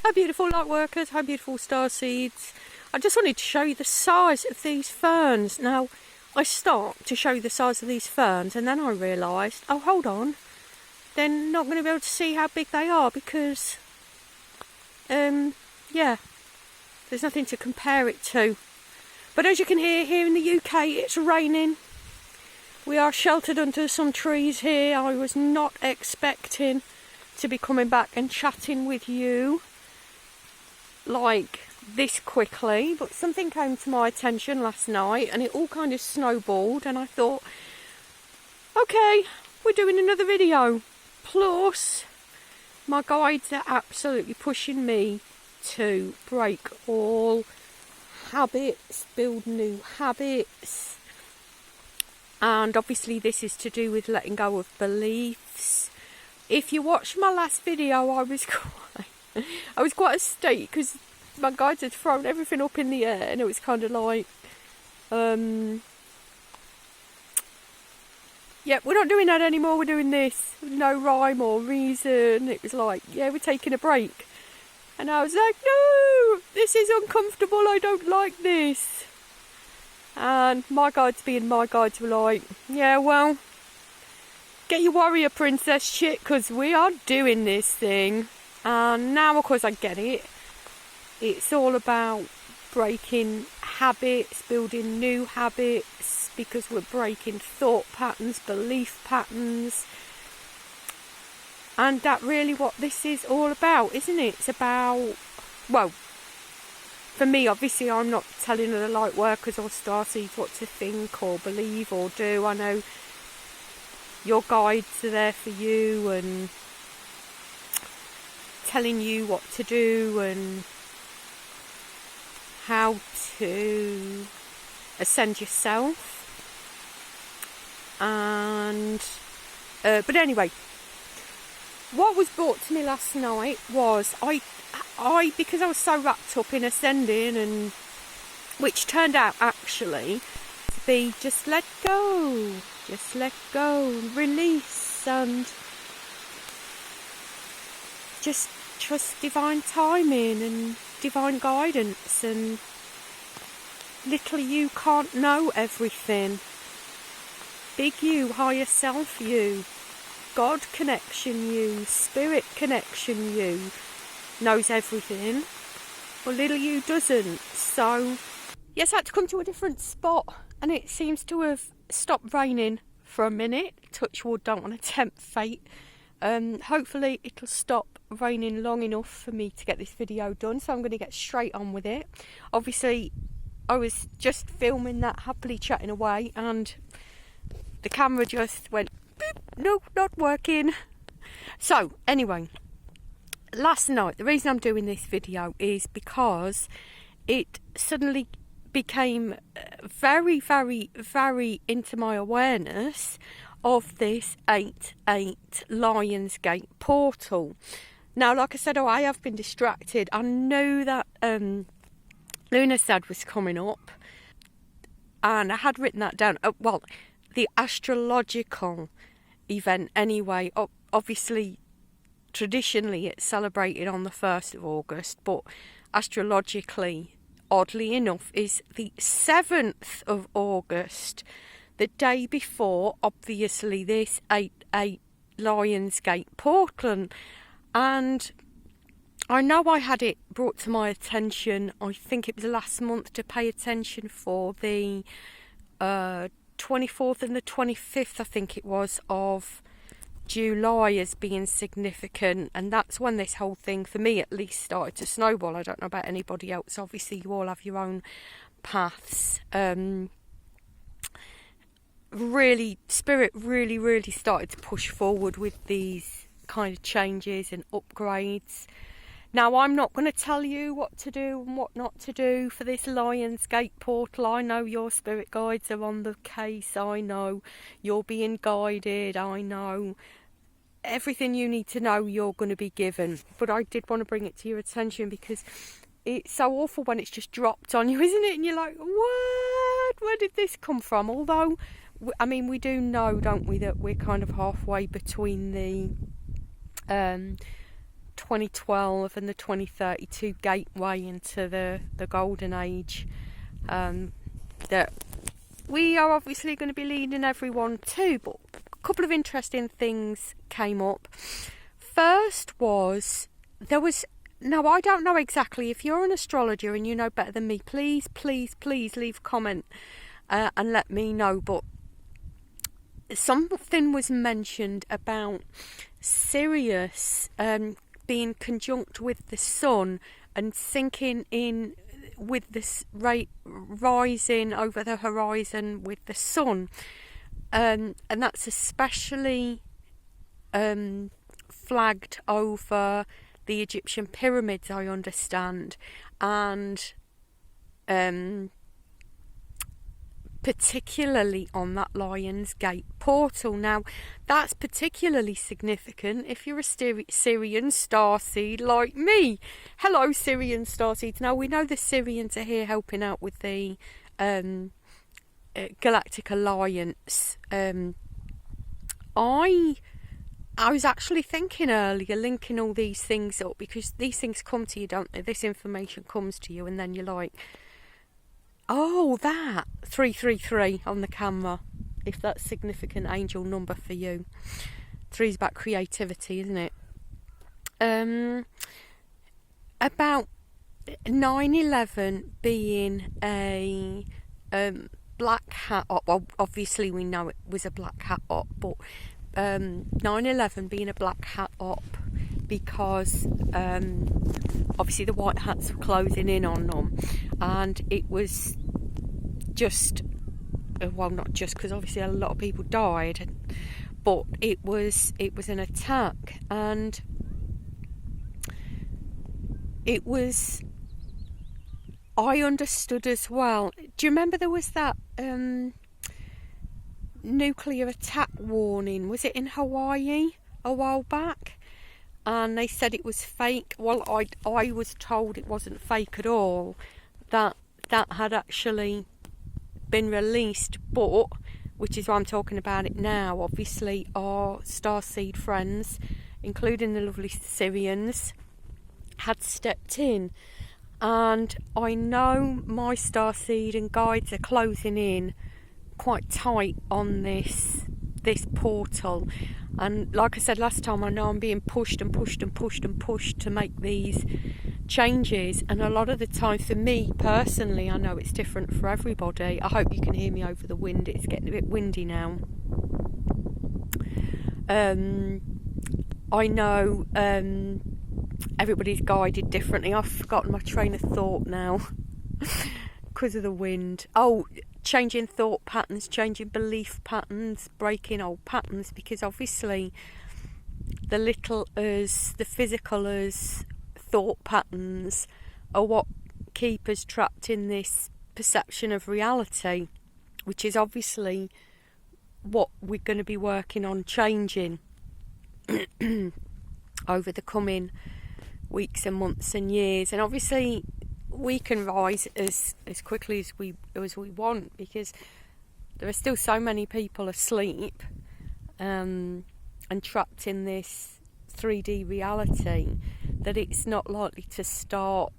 Hi beautiful Lightworkers, hi beautiful Starseeds. I just wanted to show you the size of these ferns. Now, I stopped to show you the size of these ferns and then I realised, oh hold on, they're not going to be able to see how big they are because, yeah, there's nothing to compare it to. But as you can hear, here in the UK it's raining. We are sheltered under some trees here. I was not expecting to be coming back and chatting with you like this quickly, but something came to my attention last night and it all kind of snowballed and I thought, okay, we're doing another video. Plus, my guides are absolutely pushing me to break all habits, build new habits. And obviously this is to do with letting go of beliefs. If you watched my last video, I was quite a state because my guides had thrown everything up in the air and it was kind of like, yeah, we're not doing that anymore, we're doing this. No rhyme or reason. It was like, yeah, we're taking a break. And I was like, no, this is uncomfortable, I don't like this. And my guides being my guides were like, yeah, well, get your warrior princess shit because we are doing this thing. And now, of course, I get it. It's all about breaking habits, building new habits, because we're breaking thought patterns, belief patterns. And that's really what this is all about, isn't it? It's about, well, for me, obviously, I'm not telling the light workers or starseeds what to think or believe or do. I know your guides are there for you and telling you what to do and how to ascend yourself. And but anyway, what was brought to me last night was I because I was so wrapped up in ascending, and which turned out actually to be just let go, release, and just trust divine timing and divine guidance. And little you can't know everything. Big you, higher self you, God connection you, spirit connection you knows everything, but little you doesn't. So yes, I had to come to a different spot and it seems to have stopped raining for a minute. Touch wood, don't want to tempt fate. Hopefully it'll stop raining long enough for me to get this video done, so I'm going to get straight on with it. Obviously I was just filming that, happily chatting away, and the camera just went boop, no, not working. So anyway, last night, the reason I'm doing this video is because it suddenly became very, very, very into my awareness of this 8-8 Lionsgate portal. Now, like I said, I have been distracted. I knew that Lughnasadh was coming up, and I had written that down. Well, the astrological event anyway. Obviously, traditionally it's celebrated on the 1st of August, but astrologically, oddly enough, is the 7th of August, the day before, obviously, this 8-8 Lionsgate portal. And I know I had it brought to my attention, I think it was last month, to pay attention for the 24th and the 25th, I think it was, of July as being significant. And that's when this whole thing, for me at least, started to snowball. I don't know about anybody else. Obviously, you all have your own paths. Really, Spirit really started to push forward with these kind of changes and upgrades. Now, I'm not going to tell you what to do and what not to do for this Lionsgate portal. I know your spirit guides are on the case. I know you're being guided. I know everything you need to know you're going to be given. But I did want to bring it to your attention because it's so awful when it's just dropped on you, isn't it? And you're like, what? Where did this come from? Although, I mean, we do know, don't we, that we're kind of halfway between the 2012 and the 2032 gateway into the golden age that we are obviously going to be leading everyone to. But a couple of interesting things came up. First was, now I don't know exactly, if you're an astrologer and you know better than me, please leave a comment and let me know, but something was mentioned about Sirius being conjunct with the sun and sinking in with this rising over the horizon with the sun, and that's especially flagged over the Egyptian pyramids, I understand, and particularly on that Lionsgate portal. Now, that's particularly significant if you're a Syrian starseed like me. Hello, Syrian starseeds. Now, we know the Syrians are here helping out with the Galactic Alliance. I was actually thinking earlier, linking all these things up, because these things come to you, don't they? This information comes to you, and then you're like, oh, that 333 on the camera, if that's significant angel number for you. 3 is about creativity, isn't it? About 9/11 being a black hat op. Well, obviously we know it was a black hat op, but 9/11 being a black hat op because obviously the white hats were closing in on them, and it was just, well, not just, because obviously a lot of people died, but it was an attack, and it was, I understood as well. Do you remember there was that nuclear attack warning? Was it in Hawaii a while back? And they said it was fake. Well, I was told it wasn't fake at all, that had actually been released, but, which is why I'm talking about it now, obviously our starseed friends, including the lovely Syrians, had stepped in, and I know my starseed and guides are closing in quite tight on this portal, and like I said last time, I know I'm being pushed to make these changes, and a lot of the time for me personally, I know it's different for everybody. I hope you can hear me over the wind. It's getting a bit windy now. I know everybody's guided differently. I've forgotten my train of thought now because of the wind. Oh, changing thought patterns, changing belief patterns, breaking old patterns, because obviously the little us, the physical us, thought patterns are what keep us trapped in this perception of reality, which is obviously what we're going to be working on changing over the coming weeks and months and years. And obviously we can rise as quickly as we want, because there are still so many people asleep and trapped in this 3D reality that it's not likely to start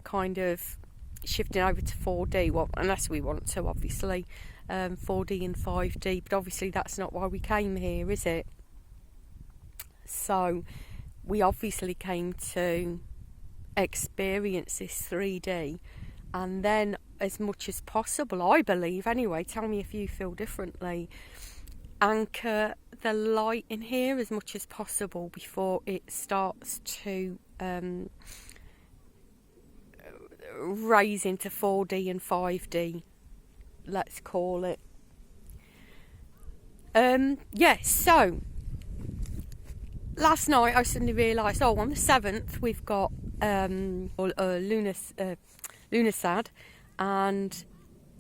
kind of shifting over to 4D, well, unless we want to, obviously, 4D and 5D, but obviously that's not why we came here, is it? So we obviously came to experience this 3D, and then as much as possible, I believe anyway, tell me if you feel differently, anchor the light in here as much as possible before it starts to raise into 4D and 5D, let's call it. Yes, so last night I suddenly realised, on the 7th we've got Lughnasadh, and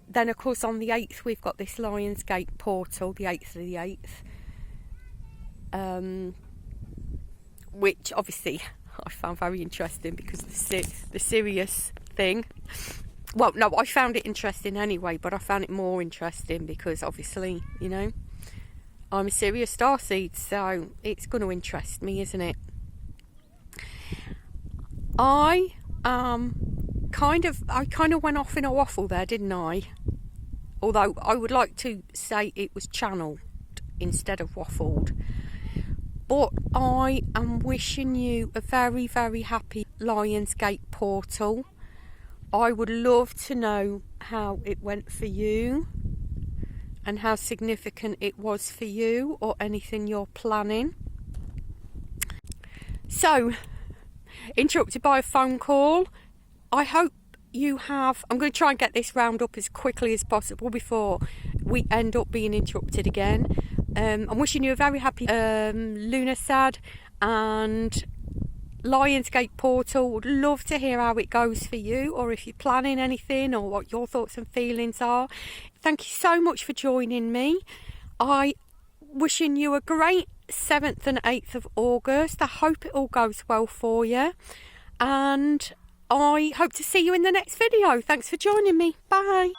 then of course on the 8th we've got this Lionsgate portal, the 8th of the 8th, which obviously I found very interesting because the Sirius thing. Well, no, I found it interesting anyway, but I found it more interesting because obviously, you know, I'm a Sirius starseed, so it's going to interest me, isn't it? I kind of went off in a waffle there, didn't I? Although I would like to say it was channeled instead of waffled. But I am wishing you a very, very happy Lionsgate portal. I would love to know how it went for you and how significant it was for you, or anything you're planning. So, interrupted by a phone call. I hope you have... I'm going to try and get this round up as quickly as possible before we end up being interrupted again. I'm wishing you a very happy Lughnasadh and Lionsgate portal. Would love to hear how it goes for you, or if you're planning anything, or what your thoughts and feelings are. Thank you so much for joining me. I wishing you a great 7th and 8th of August. I hope it all goes well for you, and I hope to see you in the next video. Thanks for joining me. Bye.